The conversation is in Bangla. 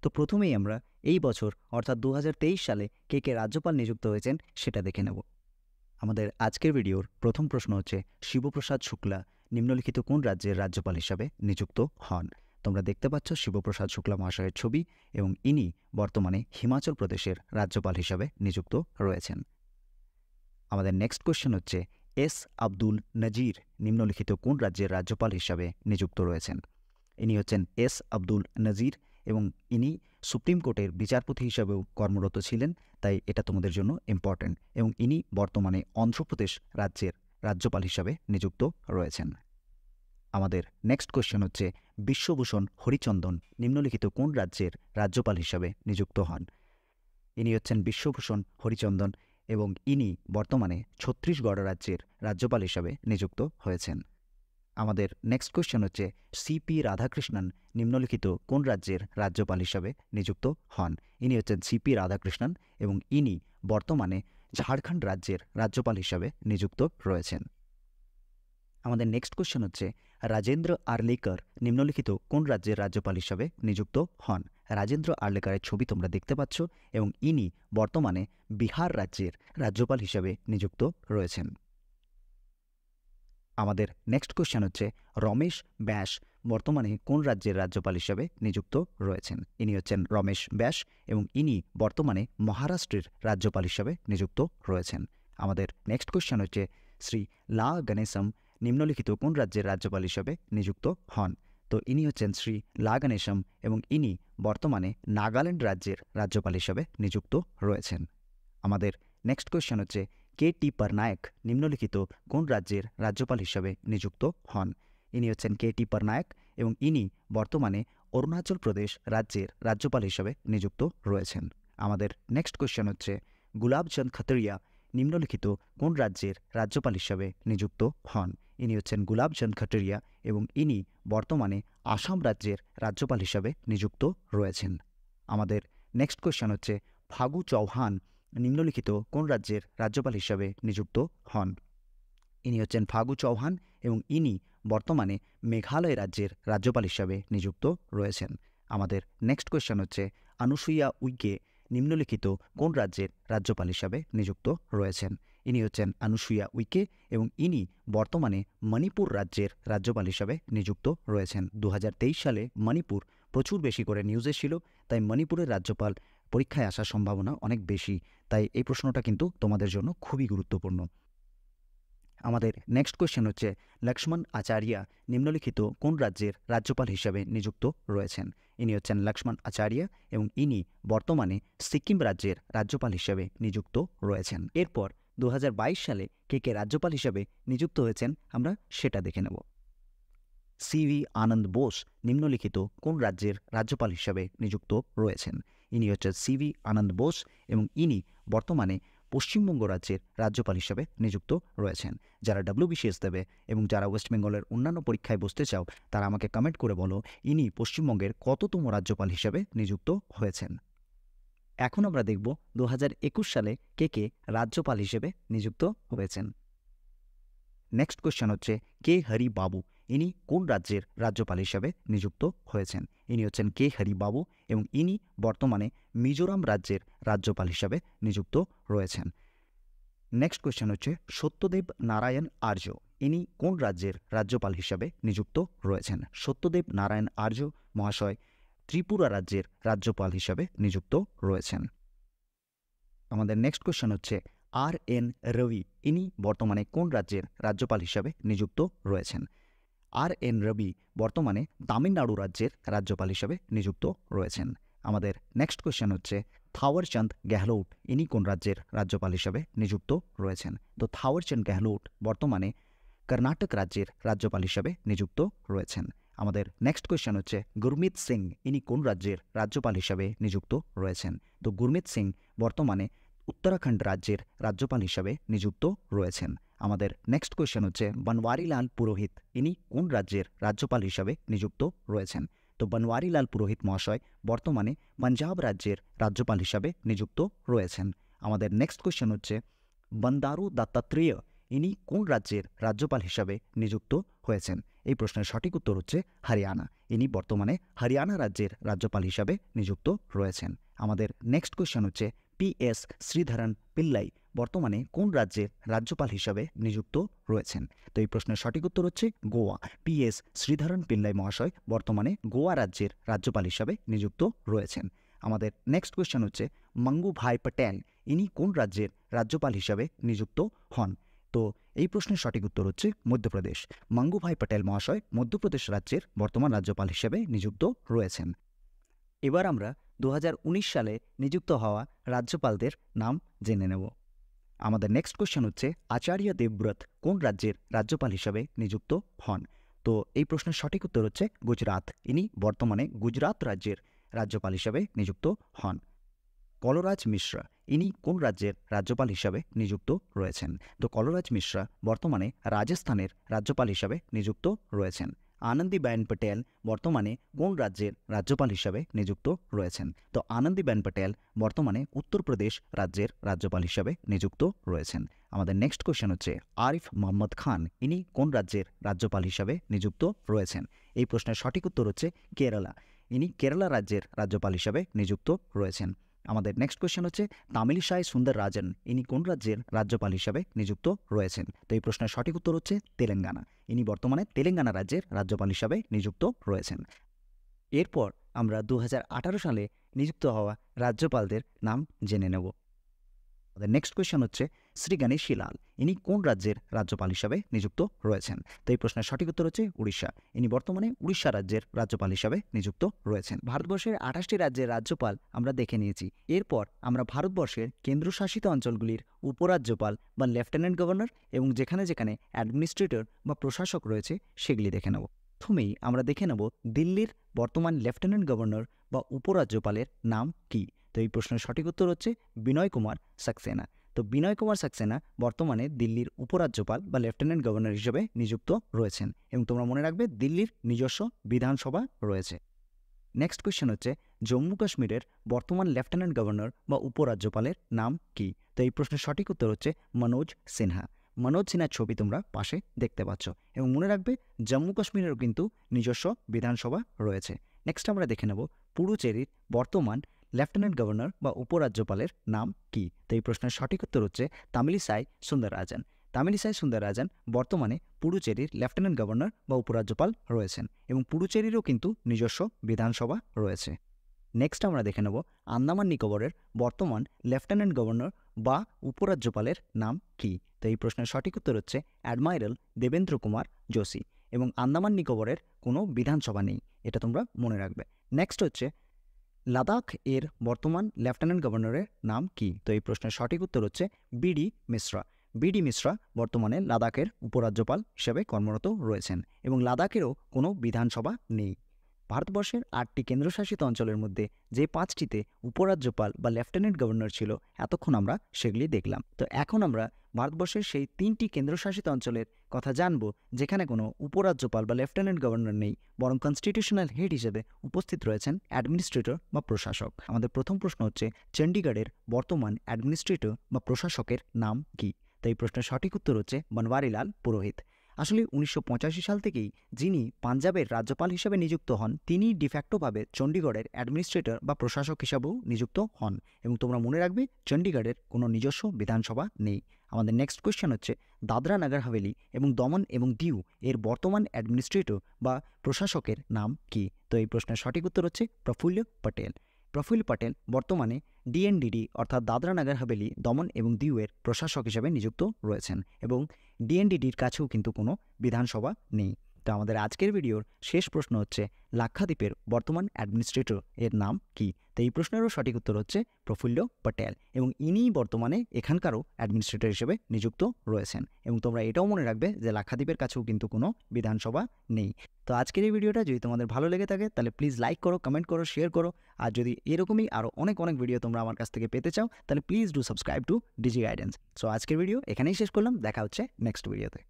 তো প্রথমেই আমরা এই বছর অর্থাৎ 2023 সালে কে কে রাজ্যপাল নিযুক্ত হয়েছেন সেটা দেখে নেব। আমাদের আজকের ভিডিওর প্রথম প্রশ্ন হচ্ছে, শিবপ্রসাদ শুক্লা নিম্নলিখিত কোন রাজ্যের রাজ্যপাল হিসাবে নিযুক্ত হন? তোমরা দেখতে পাচ্ছ শিবপ্রসাদ শুক্লা মহাশয়ের ছবি এবং ইনি বর্তমানে হিমাচল প্রদেশের রাজ্যপাল হিসাবে নিযুক্ত রয়েছেন। আমাদের নেক্সট কোশ্চেন হচ্ছে, এস আব্দুল নজির নিম্নলিখিত কোন রাজ্যের রাজ্যপাল হিসাবে নিযুক্ত রয়েছেন? ইনি হচ্ছেন এস আব্দুল নজির এবং ইনি সুপ্রিম কোর্টের বিচারপতি হিসাবেও কর্মরত ছিলেন, তাই এটা তোমাদের জন্য ইম্পর্ট্যান্ট। এবং ইনি বর্তমানে অন্ধ্রপ্রদেশ রাজ্যের রাজ্যপাল হিসাবে নিযুক্ত রয়েছেন। আমাদের নেক্সট কোশ্চেন হচ্ছে, বিশ্বভূষণ হরিচন্দন নিম্নলিখিত কোন রাজ্যের রাজ্যপাল হিসাবে নিযুক্ত হন? ইনি হচ্ছেন বিশ্বভূষণ হরিচন্দন এবং ইনি বর্তমানে ছত্তিশগড় রাজ্যের রাজ্যপাল হিসাবে নিযুক্ত হয়েছেন। আমাদের নেক্সট কোশ্চেন হচ্ছে, সিপি রাধাকৃষ্ণন নিম্নলিখিত কোন রাজ্যের রাজ্যপাল হিসাবে নিযুক্ত হন? ইনি হচ্ছেন সিপি রাধাকৃষ্ণন এবং ইনি বর্তমানে ঝাড়খণ্ড রাজ্যের রাজ্যপাল হিসাবে নিযুক্ত রয়েছেন। আমাদের নেক্সট কোশ্চেন হচ্ছে, রাজেন্দ্র আর্লেকর নিম্নলিখিত কোন রাজ্যের রাজ্যপাল হিসাবে নিযুক্ত হন? রাজেন্দ্র আর্লেকরের ছবি তোমরা দেখতে পাচ্ছ এবং ইনি বর্তমানে বিহার রাজ্যের রাজ্যপাল হিসাবে নিযুক্ত রয়েছেন। আমাদের নেক্সট কোশ্চেন হচ্ছে, রমেশ ব্যাস বর্তমানে কোন রাজ্যের রাজ্যপাল হিসাবে নিযুক্ত রয়েছেন? ইনি হচ্ছেন রমেশ ব্যাস এবং ইনি বর্তমানে মহারাষ্ট্রের রাজ্যপাল হিসাবে নিযুক্ত রয়েছেন। আমাদের নেক্সট কোশ্চেন হচ্ছে, শ্রী লা গণেশম নিম্নলিখিত কোন রাজ্যের রাজ্যপাল হিসাবে নিযুক্ত হন? তো ইনি হচ্ছেন শ্রী লা গণেশম এবং ইনি বর্তমানে নাগাল্যান্ড রাজ্যের রাজ্যপাল হিসাবে নিযুক্ত রয়েছেন। আমাদের নেক্সট কোয়েশ্চেন হচ্ছে, কে টি পটনায়ক নিম্নলিখিত কোন রাজ্যের রাজ্যপাল হিসাবে নিযুক্ত হন? ইনি হচ্ছেন কে টি পটনায়ক এবং ইনি বর্তমানে অরুণাচল প্রদেশ রাজ্যের রাজ্যপাল হিসাবে নিযুক্ত রয়েছেন। আমাদের নেক্সট কোয়েশ্চেন হচ্ছে, গুলাবচাঁদ খাতড়িয়া নিম্নলিখিত কোন রাজ্যের রাজ্যপাল হিসাবে নিযুক্ত হন? ইনি হচ্ছেন গুলাবচাঁদ খাতড়িয়া এবং ইনি বর্তমানে আসাম রাজ্যের রাজ্যপাল হিসাবে নিযুক্ত রয়েছেন। আমাদের নেক্সট কোয়েশ্চেন হচ্ছে, ফাগু চৌহান নিম্নলিখিত কোন রাজ্যের রাজ্যপাল হিসাবে নিযুক্ত হন? ইনি হচ্ছেন ফাগু চৌহান এবং ইনি বর্তমানে মেঘালয় রাজ্যের রাজ্যপাল হিসাবে নিযুক্ত রয়েছেন। আমাদের নেক্সট কোয়েশ্চেন হচ্ছে, অনুসুইয়া উইকে নিম্নলিখিত কোন রাজ্যের রাজ্যপাল হিসাবে নিযুক্ত রয়েছেন? ইনি হচ্ছেন অনুসুইয়া উইকে এবং ইনি বর্তমানে মণিপুর রাজ্যের রাজ্যপাল হিসাবে নিযুক্ত রয়েছেন। 2023 সালে মণিপুর প্রচুর বেশি করে নিউজে ছিল, তাই মণিপুরের রাজ্যপাল পরীক্ষায় আসার সম্ভাবনা অনেক বেশি, তাই এই প্রশ্নটা কিন্তু তোমাদের জন্য খুবই গুরুত্বপূর্ণ। আমাদের নেক্সট কোয়েশ্চেন হচ্ছে, লক্ষ্মণ আচার্য নিম্নলিখিত কোন রাজ্যের রাজ্যপাল হিসাবে নিযুক্ত রয়েছেন? ইনি হচ্ছেন লক্ষ্মণ আচার্য এবং ইনি বর্তমানে সিকিম রাজ্যের রাজ্যপাল হিসাবে নিযুক্ত রয়েছেন। এরপর 2022 সালে কে কে রাজ্যপাল হিসাবে নিযুক্ত হয়েছেন আমরা সেটা দেখে নেব। সিভি আনন্দ বোস নিম্নলিখিত কোন রাজ্যের রাজ্যপাল হিসাবে নিযুক্ত রয়েছেন? ইনি হচ্ছেন সিভি আনন্দ বোস এবং ইনি বর্তমানে পশ্চিমবঙ্গ রাজ্যের রাজ্যপাল হিসাবে নিযুক্ত রয়েছেন। যারা WBCS দেবে এবং যারা ওয়েস্ট বেঙ্গলের অন্যান্য পরীক্ষায় বসতে চাও তারা আমাকে কমেন্ট করে বলো ইনি পশ্চিমবঙ্গের কততম রাজ্যপাল হিসাবে নিযুক্ত হয়েছেন। এখন আমরা দেখব 2021 সালে কে কে রাজ্যপাল হিসেবে নিযুক্ত হয়েছেন। নেক্সট কোয়েশ্চেন হচ্ছে, কে হরি বাবু ইনি কোন রাজ্যের রাজ্যপাল হিসাবে নিযুক্ত হয়েছেন? ইনি হচ্ছেন কে হরি বাবু এবং ইনি বর্তমানে মিজোরাম রাজ্যের রাজ্যপাল হিসাবে নিযুক্ত রয়েছেন। নেক্সট কোয়েশ্চেন হচ্ছে, সত্যদেব নারায়ণ আর্য ইনি কোন রাজ্যের রাজ্যপাল হিসাবে নিযুক্ত রয়েছেন? সত্যদেব নারায়ণ আর্য মহাশয় ত্রিপুরা রাজ্যের রাজ্যপাল হিসাবে নিযুক্ত রয়েছেন। আমাদের নেক্সট কোয়েশ্চেন হচ্ছে, RN রবি ইনি বর্তমানে কোন রাজ্যের রাজ্যপাল হিসাবে নিযুক্ত রয়েছেন? RN রবি বর্তমানে তামিলনাড়ু রাজ্যের রাজ্যপাল হিসাবে নিযুক্ত রয়েছেন। আমাদের নেক্সট কোয়েশ্চেন হচ্ছে, থাওয়ারচাঁদ গেহলোট ইনি কোন রাজ্যের রাজ্যপাল হিসাবে নিযুক্ত রয়েছেন? তো থাওয়ারচাঁদ গেহলোট বর্তমানে কর্ণাটক রাজ্যের রাজ্যপাল হিসাবে নিযুক্ত রয়েছেন। আমাদের নেক্সট কোয়েশ্চেন হচ্ছে, গুরমিত সিং ইনি কোন রাজ্যের রাজ্যপাল হিসাবে নিযুক্ত রয়েছেন? তো গুরমিত সিং বর্তমানে উত্তরাখণ্ড রাজ্যের রাজ্যপাল হিসাবে নিযুক্ত রয়েছেন। আমাদের নেক্সট কোয়েশ্চেন হচ্ছে, বনওয়ারিলাল পুরোহিত ইনি কোন রাজ্যের রাজ্যপাল হিসাবে নিযুক্ত রয়েছেন? তো বনওয়ারিলাল পুরোহিত মহাশয় বর্তমানে পাঞ্জাব রাজ্যের রাজ্যপাল হিসাবে নিযুক্ত রয়েছেন। আমাদের নেক্সট কোয়েশ্চেন হচ্ছে, বন্দারু দত্তাত্রেয় ইনি কোন রাজ্যের রাজ্যপাল হিসাবে নিযুক্ত হয়েছেন? এই প্রশ্নের সঠিক উত্তর হচ্ছে হরিয়ানা। ইনি বর্তমানে হরিয়ানা রাজ্যের রাজ্যপাল হিসাবে নিযুক্ত রয়েছেন। আমাদের নেক্সট কোয়েশ্চেন হচ্ছে PS শ্রীধরন পিল্লাই বর্তমানে কোন রাজ্যের রাজ্যপাল হিসাবে নিযুক্ত রয়েছেন? তো এই প্রশ্নের সঠিক উত্তর হচ্ছে গোয়া। PS শ্রীধরন পিল্লাই মহাশয় বর্তমানে গোয়া রাজ্যের রাজ্যপাল হিসাবে নিযুক্ত রয়েছেন। আমাদের নেক্সট কোয়েশ্চেন হচ্ছে মঙ্গুভাই পটেল ইনি কোন রাজ্যের রাজ্যপাল হিসাবে নিযুক্ত হন? তো এই প্রশ্নের সঠিক উত্তর হচ্ছে মধ্যপ্রদেশ। মঙ্গুভাই পটেল মহাশয় মধ্যপ্রদেশ রাজ্যের বর্তমান রাজ্যপাল হিসেবে নিযুক্ত রয়েছেন। এবার আমরা 2019 সালে নিযুক্ত হওয়া রাজ্যপালদের নাম জেনে নেব। আমাদের নেক্সট কোয়েশ্চেন হচ্ছে আচার্য দেবব্রত কোন রাজ্যের রাজ্যপাল হিসাবে নিযুক্ত হন? তো এই প্রশ্নের সঠিক উত্তর হচ্ছে গুজরাট। ইনি বর্তমানে গুজরাট রাজ্যের রাজ্যপাল হিসাবে নিযুক্ত হন। কলরাজ মিশ্রা ইনি কোন রাজ্যের রাজ্যপাল হিসাবে নিযুক্ত রয়েছেন? তো কলরাজ মিশ্রা বর্তমানে রাজস্থানের রাজ্যপাল হিসাবে নিযুক্ত রয়েছেন। আনন্দীবেন পটেল বর্তমানে কোন রাজ্যের রাজ্যপাল হিসাবে নিযুক্ত রয়েছেন? তো আনন্দীবেন পটেল বর্তমানে উত্তরপ্রদেশ রাজ্যের রাজ্যপাল হিসাবে নিযুক্ত রয়েছেন। আমাদের নেক্সট কোয়েশ্চেন হচ্ছে আরিফ মোহাম্মদ খান ইনি কোন রাজ্যের রাজ্যপাল হিসাবে নিযুক্ত রয়েছেন? এই প্রশ্নের সঠিক উত্তর হচ্ছে কেরালা। ইনি কেরালা রাজ্যের রাজ্যপাল হিসাবে নিযুক্ত রয়েছেন। আমাদের নেক্সট কোয়েশ্চেন হচ্ছে তামিলিসাই সুন্দররাজন ইনি কোন রাজ্যের রাজ্যপাল হিসাবে নিযুক্ত রয়েছেন? তো এই প্রশ্নের সঠিক উত্তর হচ্ছে তেলেঙ্গানা। ইনি বর্তমানে তেলেঙ্গানা রাজ্যের রাজ্যপাল হিসাবে নিযুক্ত রয়েছেন। এরপর আমরা 2018 সালে নিযুক্ত হওয়া রাজ্যপালদের নাম জেনে নেব। আমাদের নেক্সট কোয়েশ্চেন হচ্ছে শ্রী গণেশী লাল ইনি কোন রাজ্যের রাজ্যপাল হিসাবে নিযুক্ত রয়েছেন? তো এই প্রশ্নের সঠিক উত্তর হচ্ছে উড়িষ্যা। ইনি বর্তমানে উড়িষ্যা রাজ্যের রাজ্যপাল হিসাবে নিযুক্ত রয়েছেন। ভারতবর্ষের 28টি রাজ্যের রাজ্যপাল আমরা দেখে নিয়েছি। এরপর আমরা ভারতবর্ষের কেন্দ্রশাসিত অঞ্চলগুলির উপরাজ্যপাল বা লেফটেন্যান্ট গভর্নর এবং যেখানে যেখানে অ্যাডমিনিস্ট্রেটর বা প্রশাসক রয়েছে সেগুলি দেখে নেব। প্রথমেই আমরা দেখে নেব দিল্লির বর্তমান লেফটেন্যান্ট গভর্নর বা উপরাজ্যপালের নাম কী? তো এই প্রশ্নের সঠিক উত্তর হচ্ছে বিনয় কুমার সাক্সেনা। তো বিনয় কুমার সাক্সেনা বর্তমানে দিল্লির উপরাজ্যপাল বা লেফটেন্যান্ট গভর্নর হিসেবে নিযুক্ত রয়েছেন এবং তোমরা মনে রাখবে দিল্লির নিজস্ব বিধানসভা রয়েছে। নেক্সট কোয়েশ্চেন হচ্ছে জম্মু কাশ্মীরের বর্তমান লেফটেন্যান্ট গভর্নর বা উপরাজ্যপালের নাম কী? তো এই প্রশ্নের সঠিক উত্তর হচ্ছে মনোজ সিনহা। মনোজ সিনহার ছবি তোমরা পাশে দেখতে পাচ্ছ এবং মনে রাখবে জম্মু কাশ্মীরেরও কিন্তু নিজস্ব বিধানসভা রয়েছে। নেক্সট আমরা দেখে নেব পুডুচেরির বর্তমান লেফটেন্যান্ট গভর্নর বা উপরাজ্যপালের নাম কী? তো এই প্রশ্নের সঠিক উত্তর হচ্ছে তামিলিসাই সুন্দররাজন। তামিলিসাই সুন্দররাজন বর্তমানে পুডুচেরির লেফটেন্যান্ট গভর্নর বা উপরাজ্যপাল রয়েছেন এবং পুডুচেরিরও কিন্তু নিজস্ব বিধানসভা রয়েছে। নেক্সট আমরা দেখে নেব আন্দামান নিকোবরের বর্তমান লেফটেন্যান্ট গভর্নর বা উপরাজ্যপালের নাম কী? তো এই প্রশ্নের সঠিক উত্তর হচ্ছে অ্যাডমাইরাল দেবেন্দ্র কুমার যোশী এবং আন্দামান নিকোবরের কোনো বিধানসভা নেই, এটা তোমরা মনে রাখবে। নেক্সট হচ্ছে লাদাখ এর বর্তমান লেফটেন্যান্ট গভর্নরের নাম কী? তো এই প্রশ্নের সঠিক উত্তর হচ্ছে বিডি মিশ্রা। বিডি মিশ্রা বর্তমানে লাদাখের উপরাজ্যপাল হিসেবে কর্মরত রয়েছেন এবং লাদাখেরও কোনো বিধানসভা নেই। ভারতবর্ষের 8টি কেন্দ্রশাসিত অঞ্চলের মধ্যে যে 5টিতে উপরাজ্যপাল বা লেফটেন্যান্ট গভর্নর ছিল এতক্ষণ আমরা সেগুলি দেখলাম। তো এখন আমরা ভারতবর্ষের সেই 3টি কেন্দ্রশাসিত অঞ্চলের কথা জানব যেখানে কোনো উপরাজ্যপাল বা লেফটেন্যান্ট গভর্নর নেই, বরং কনস্টিটিউশনাল হেড হিসেবে উপস্থিত রয়েছেন অ্যাডমিনিস্ট্রেটর বা প্রশাসক। আমাদের প্রথম প্রশ্ন হচ্ছে চণ্ডীগড়ের বর্তমান অ্যাডমিনিস্ট্রেটর বা প্রশাসকের নাম কী? তো এই প্রশ্নের সঠিক উত্তর হচ্ছে বনওয়ারিলাল পুরোহিত। আসলে 1985 সাল থেকেই যিনি পাঞ্জাবের রাজ্যপাল হিসেবে নিযুক্ত হন তিনি ডিফ্যাক্টোভাবে চণ্ডীগড়ের অ্যাডমিনিস্ট্রেটর বা প্রশাসক হিসাবেও নিযুক্ত হন এবং তোমরা মনে রাখবে চণ্ডীগড়ের কোনো নিজস্ব বিধানসভা নেই। আমাদের নেক্সট কোয়েশ্চেন হচ্ছে দাদরা নগর হাভেলি এবং দমন এবং দিউ এর বর্তমান অ্যাডমিনিস্ট্রেটর বা প্রশাসকের নাম কী? তো এই প্রশ্নের সঠিক উত্তর হচ্ছে প্রফুল্ল পটেল। প্রফুল্ল পটেল বর্তমানে DNDD অর্থাৎ দাদরা নগর হাভেলি দমন এবং দিউয়ের প্রশাসক হিসেবে নিযুক্ত রয়েছেন এবং DNDDর কাছেও কিন্তু কোনো বিধানসভা নেই। তো আমাদের আজকের ভিডিওর শেষ প্রশ্ন হচ্ছে লাক্ষাদ্বীপের বর্তমান অ্যাডমিনিস্ট্রেটর এর নাম কী? তো এই প্রশ্নেরও সঠিক উত্তর হচ্ছে প্রফুল্ল পটেল এবং ইনিই বর্তমানে এখানকারও অ্যাডমিনিস্ট্রেটর হিসেবে নিযুক্ত রয়েছেন এবং তোমরা এটাও মনে রাখবে যে লাক্ষাদ্বীপের কাছেও কিন্তু কোনো বিধানসভা নেই। তো আজকের এই ভিডিওটা যদি তোমাদের ভালো লেগে থাকে তাহলে প্লিজ লাইক করো, কমেন্ট করো, শেয়ার করো আর যদি এরকমই আরও অনেক ভিডিও তোমরা আমার কাছ থেকে পেতে চাও তাহলে please do subscribe to Digi Guidance. So আজকের ভিডিও এখানেই শেষ করলাম, দেখা হচ্ছে নেক্সট ভিডিওতে।